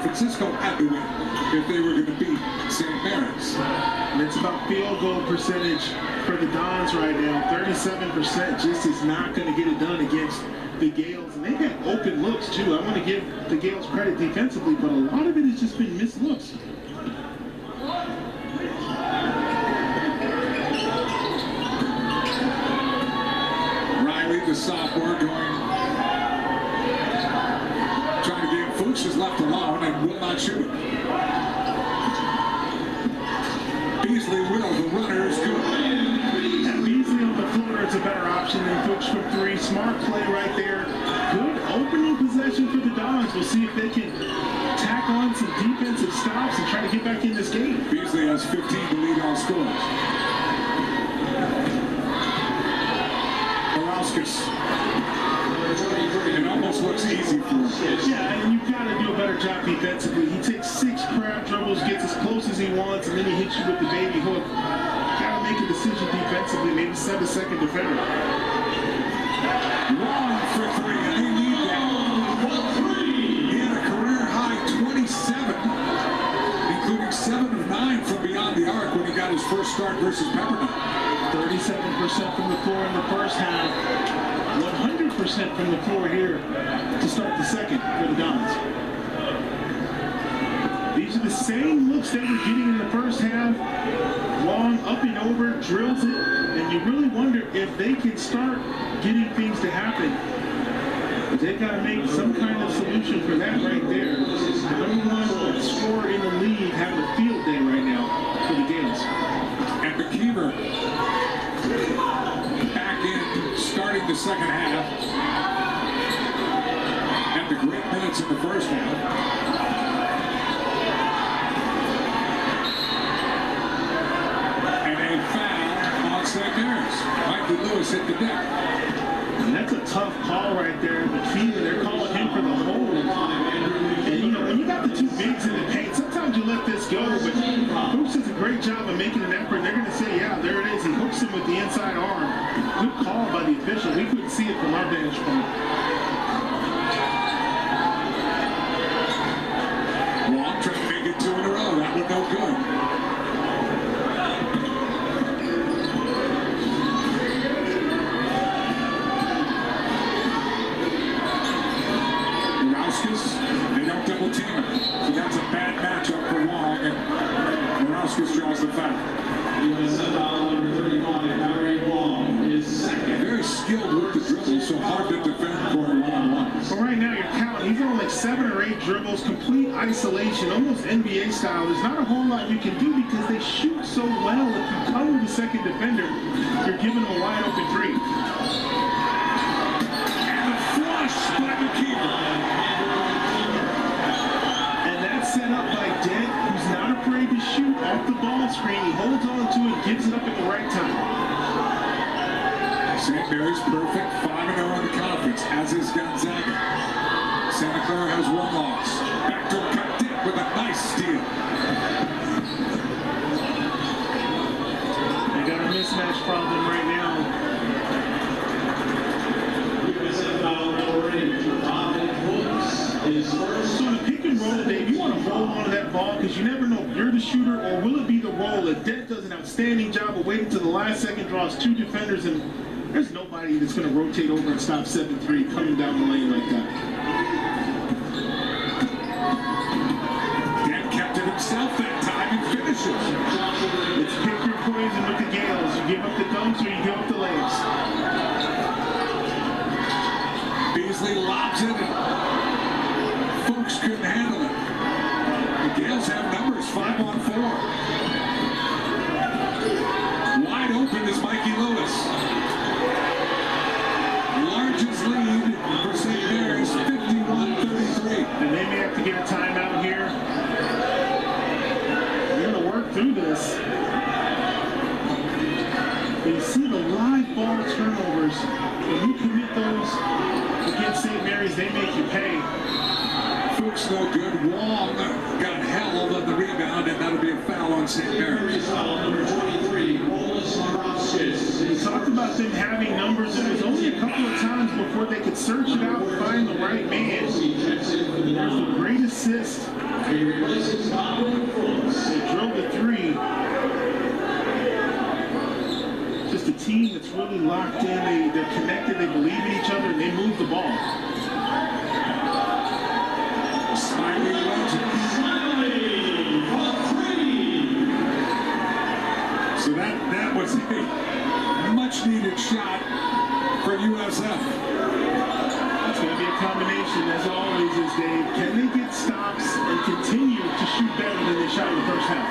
Francisco had to win if they were going to beat St. Mary's. And it's about field goal percentage for the Dons right now. 37% just is not going to get it done against the Gales. And they've had open looks too. I want to give the Gales credit defensively, but a lot of it has just been missed looks. Riley, the sophomore, trying to get Fuchs is left alone and will not shoot. Beasley will, the runner is good. And Beasley on the floor is a better option than Fuchs for three. Smart play right there. Good opening possession for the Dons. We'll see if they can tack on some defensive stops and try to get back in this game. Beasley has 15 to lead all scores. It almost looks easy for him. Yeah, and you've got to do a better job defensively. He takes 6 crowd dribbles, gets as close as he wants, and then he hits you with the baby hook. Got to make a decision defensively, maybe set a second defender. Long for 3, and they need that. He had a career high 27, including 7 of 9 from beyond the arc when he got his first start versus Pepperdine. 37% from the floor in the first half. 100% from the floor here to start the second for the Dons. These are the same looks they were getting in the first half. Long up and over, drills it, and you really wonder if they can start getting things to happen. But they've got to make some kind of solution for that right there. The #1 scorer in the league having a field day right now for the Gales. And McKeever back in, starting the second half. And the great minutes in the first half. And a foul on St. Mary's. Mikey Lewis hit the deck. And that's a tough call right there. McKeever, they're calling him for the hold. And you know, when you got the 2 bigs in the paint, sometimes you let this go, but Hoops does a great job of making an effort. They're going to say, yeah, there it is. He hooks him with the inside arm. Good call by the official. We couldn't see it from our vantage point. Long trying to make it 2 in a row. That would no good. They don't double team him. So that's a bad matchup for Long, and Morauskas draws the foul. Very skilled with the dribble, so hard to defend for a one-on-one. Well, right now you're counting. He's on like 7 or 8 dribbles, complete isolation, almost NBA style. There's not a whole lot you can do because they shoot so well. If you cover the second defender, you're giving them a wide open 3. And a flush by McKeever. Set up by Dent, who's not afraid to shoot off the ball screen. He holds on to it, gives it up at the right time. St. Mary's perfect, 5-0 in the conference, as is Gonzaga. Santa Clara has 1 loss. Backdoor cut Dent with a nice steal. They got a mismatch problem right now. So the pick and roll, Dave, you want to hold on to that ball because you never know if you're the shooter or will it be the roll. If Dent does an outstanding job of waiting to the last second, draws 2 defenders, and there's nobody that's going to rotate over and stop 7-3 coming down the lane like that. Dent kept it himself that time and finishes. It's pick your poison with the Gales. You give up the dunks or you give up the layups. Beasley lobs it. Fuchs couldn't handle it. The Gales have numbers, 5-on-4. Wide open is Mikey Lewis. Largest lead for St. Mary's, 51-33. And they may have to get a timeout here. They're going to work through this. But you see the live ball turnovers. When you commit those against St. Mary's, they make you pay. Fuchs no good. Wong got held on the rebound, and that'll be a foul on St. Mary's. We saw talked about them having numbers. It was only a couple of times before they could search it out and find the right man. There's the great assist. They drilled the three. Just a team that's really locked in. They're connected. They believe in each other, and they move the ball. Smiley legend. So that was a much needed shot for USF. It's going to be a combination, as always, is Dave. Can they get stops and continue to shoot better than they shot in the first half?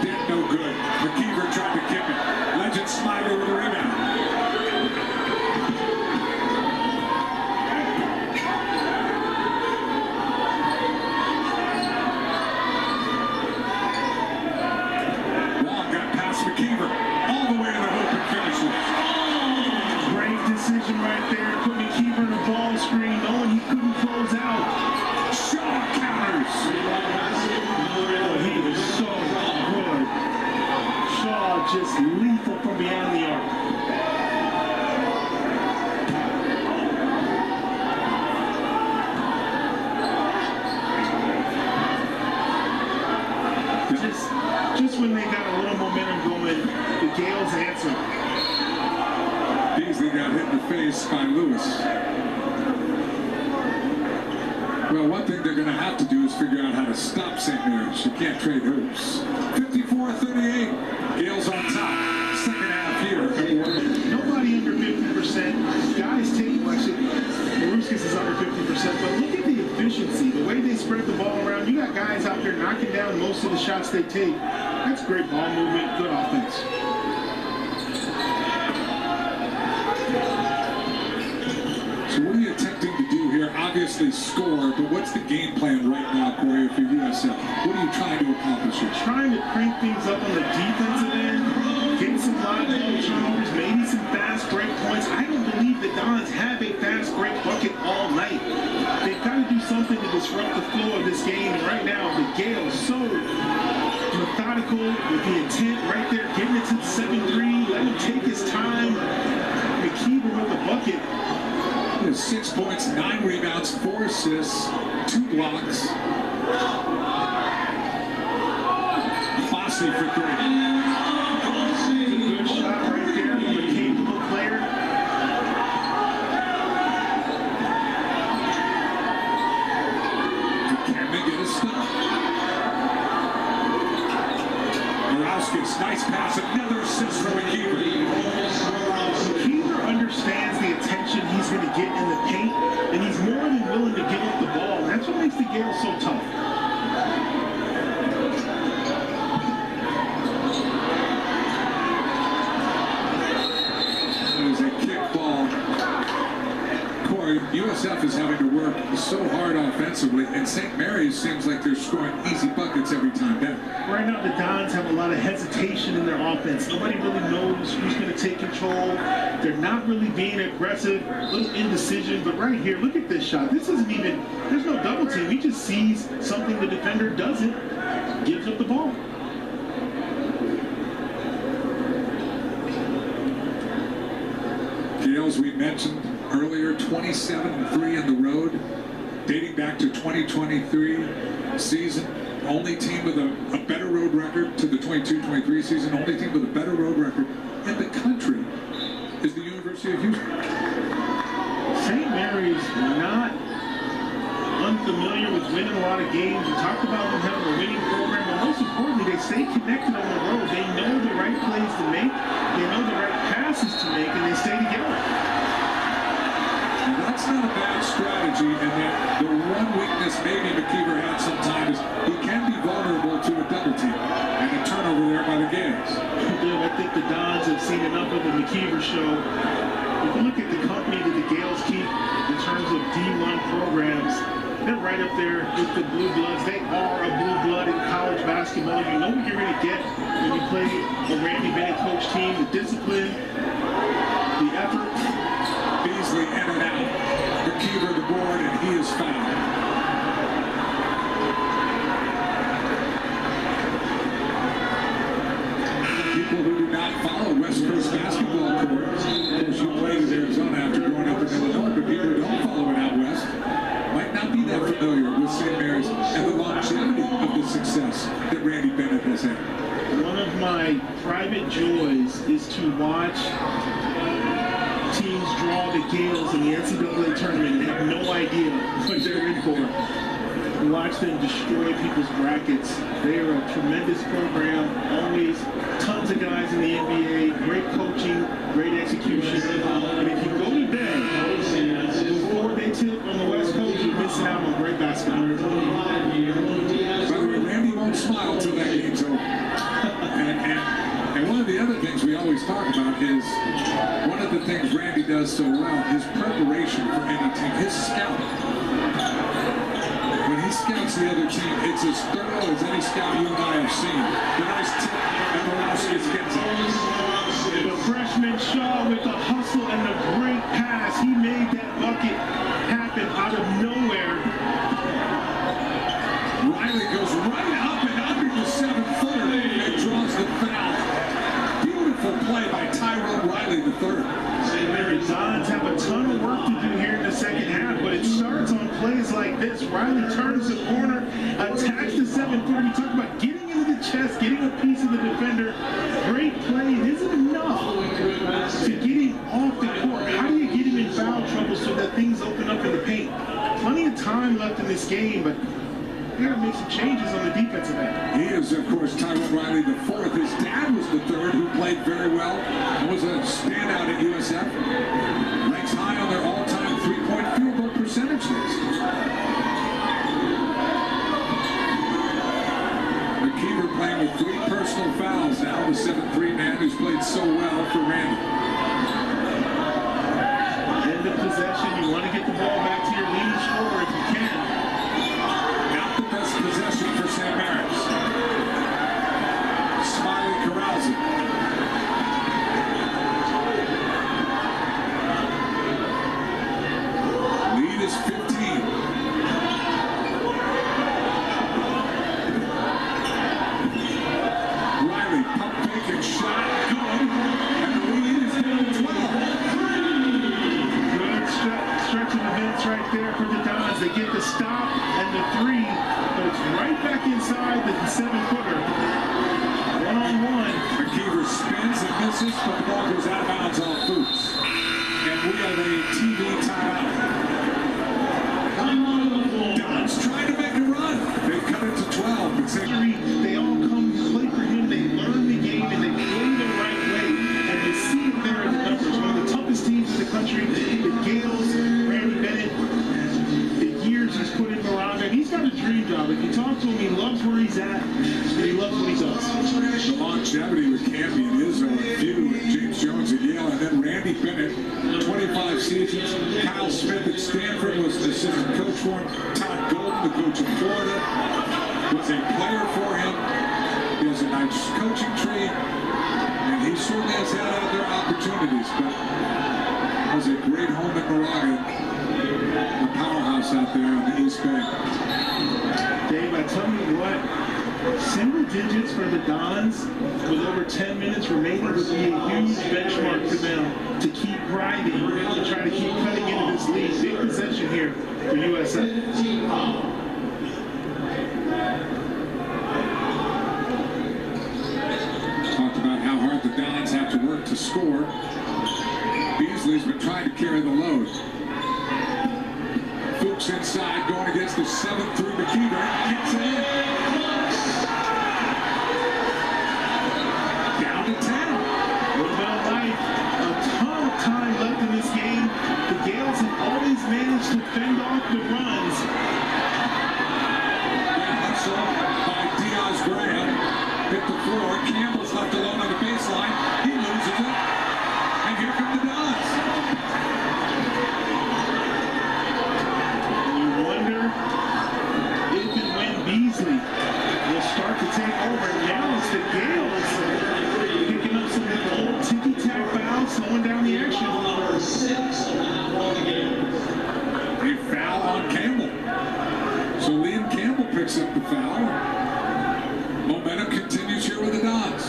Did no good. McKeever tried to kick it. Legend Smiley with a rebound. McKeever all the way to the hoop and finishes. Great decision right there, putting McKeever in a ball screen, knowing he couldn't close out. Shaw counters. Oh, he was so good. Shaw just lethal from beyond the arc. Just when they got a little momentum going, the Gales answer. Beasley got hit in the face by Lewis. Well, one thing they're going to have to do is figure out how to stop St. Mary's. You can't trade hoops. 54-38. Gales on top. Second half here. Nobody under 50%. Guys take, well, actually, Maruskis is under 50%, but look at the efficiency, the way they spread the ball around. You got guys out there knocking down most of the shots they take. That's great ball movement, good offense. So what are you attempting to do here? Obviously score, but what's the game plan right now, Corey, for USF? What are you trying to accomplish here? Trying to crank things up on the defensive end, getting some live ball turnovers, maybe some fast break points. I don't believe the Dons have a fast break bucket all night. They've got to do something to disrupt the flow of this game. And right now, the Gales so methodical with the intent right there, getting it to the 7-3, let him take his time. McKeever with the bucket. 6 points, 9 rebounds, 4 assists, 2 blocks. Fossey for 3. Good shot right there from a capable player. Can they get a stop? Morawskis, nice pass, another assist from McKeever. McKeever understands the attention he's going to get in the paint, and he's more than willing to give up the ball. That's what makes the Gales so tough. There's a kick ball. Corey, USF is having to work so hard offensively, and St. Mary's seems like they're scoring easy buckets every time down. Right now, the Dons have a lot of hesitation in their offense. Nobody really knows who's going to take control. They're not really being aggressive, a little indecision. But right here, look at this shot. This isn't even, there's no double team. He just sees something the defender doesn't, gives up the ball. Gales, we mentioned earlier, 27-3 on the road, dating back to 2023 season. Only team with a better road record to the 22-23 season. Only team with a better road record in the country is the University of Houston. St. Mary's not unfamiliar with winning a lot of games. We talked about them having a winning program, but most importantly, they stay connected on the road. They know the right plays to make, they know the right passes to make, and they stay together. And that's not a bad strategy, and that the one weakness maybe McKeever had sometimes is he can be vulnerable to a double team and a turnover there by the Gales. I think the Dons have seen enough of the McKeever show. If you look at the company that the Gales keep in terms of D1 programs, they're right up there with the Blue Bloods. They are a blue blood in college basketball. You know what you're going to get when you play a Randy Bennett coach team, the discipline, the effort. Beasley in and out. McKeever the board, and he is fouled. private joys is to watch teams draw the Gales in the NCAA tournament and have no idea what they're in for. Watch them destroy people's brackets. They are a tremendous program. Always tons of guys in the NBA. Great coaching, great execution. And if you go to bed before they tip on the West Coast, you're missing out on great basketball. By the way, Randy won't smile till that game's over. And one of the other things we always talk about is one of the things Randy does so well, his preparation for any team, his scout. When he scouts the other team, it's as thorough as any scout you and I have seen. The nice tip and Velasquez gets it. The freshman Shaw with the hustle and the great pass. He made that bucket happen out of nowhere. Riley goes right up and under the 7-footer and draws the foul. Beautiful play by Tyrone Riley III. The Dons have a ton of work to do here in the second half, but it starts on plays like this. Riley turns the corner, attacks the 7-footer. We talk about getting into the chest, getting a piece of the defender. Great play. It isn't enough to get him off the court. How do you get him in foul trouble so that things open up in the paint? Plenty of time left in this game, but we got to make some changes on the defensive end. He is, of course, Tyrone Riley IV. His dad was the third, who played very well and was a standout at USF. Ranks high on their all-time three-point field goal percentage list. McKeever playing with 3 personal fouls now, the 7-3 man who's played so well for Randy. End of possession. You want to get the ball back to your leading scorer if you can. Possession for St. Mary's. Smiley corrals it. Lead is 15. Riley, pump fake and shot. Good. And the lead is down to 12. Good stretch of events right there for the Dons. They get the stop and the 3. But it's right back inside the 7-footer. One-on-one. McKeever spins and misses, but the ball goes out of bounds off Fuchs. And we have a TV timeout. Don's trying to make a run. They cut it to 12. But they all come to play for him. They learn the game and they play the right way. And you see it there in the numbers. One of the toughest teams in the country. The Gales, Randy Bennett. The years he's put in Miranda. He's got a dream job. If you talk to him, he loves where he's at, and he loves what he does. the longevity with Campy and Izzo and feud with James Jones at Yale, and then Randy Bennett, 25 seasons. Kyle Smith at Stanford was the assistant coach for him. Todd Golden, the coach of Florida, was a player for him. He has a nice coaching tree, and he certainly has had other opportunities, but has a great home in Moraga, the powerhouse out there on the East Bay. Dave, I tell you what, single digits for the Dons with over 10 minutes remaining would be a huge benchmark for them to keep grinding and try to keep cutting into this lead. Big possession here for USF. Talked about how hard the Dons have to work to score. Beasley's been trying to carry the load. Fuchs inside, going against the 7-3 McKeever. Gets it in. Down to 10. What about life? A ton of time left in this game. The Gales have always managed to fend off the runs. Great hustle by Diaz Graham. Hit the floor. Campbell's left alone on the baseline. He loses it. And here come the Dons. You wonder if and when Beasley will start to take over. Now it's the Gales picking up some old ticky-tack fouls, slowing down the action. A foul on Campbell. So Liam Campbell picks up the foul. Momentum continues here with the Dons.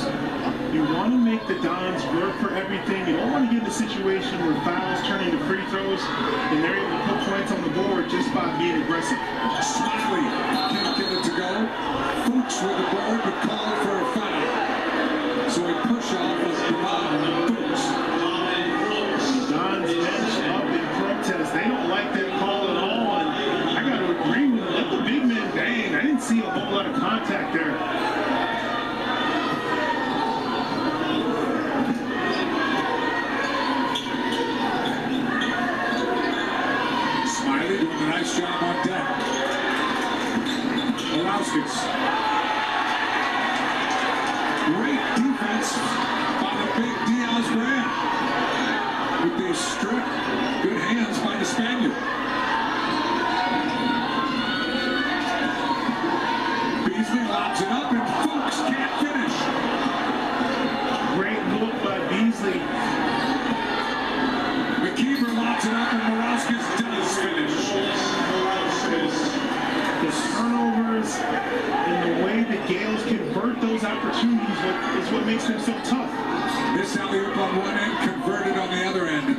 You want to make the Dons work for everything. You don't want to get in a situation where fouls turn into free throws and they're able to put points on the board just by being aggressive. Smiley can't get it to go. Fuchs with the board, but called for a foul. So he put a whole lot of contact there. Smiley doing a nice job on deck. Morowskis. Great defense by the big Diaz Brand. With the strip, good hands by the Spaniard. Beasley lobs it up and Fuchs can't finish. Great look by Beasley. McKeever lobs it up and Morowskis does finish. The turnovers and the way the Gales convert those opportunities is what makes them so tough. This alley-oop on one end, converted on the other end.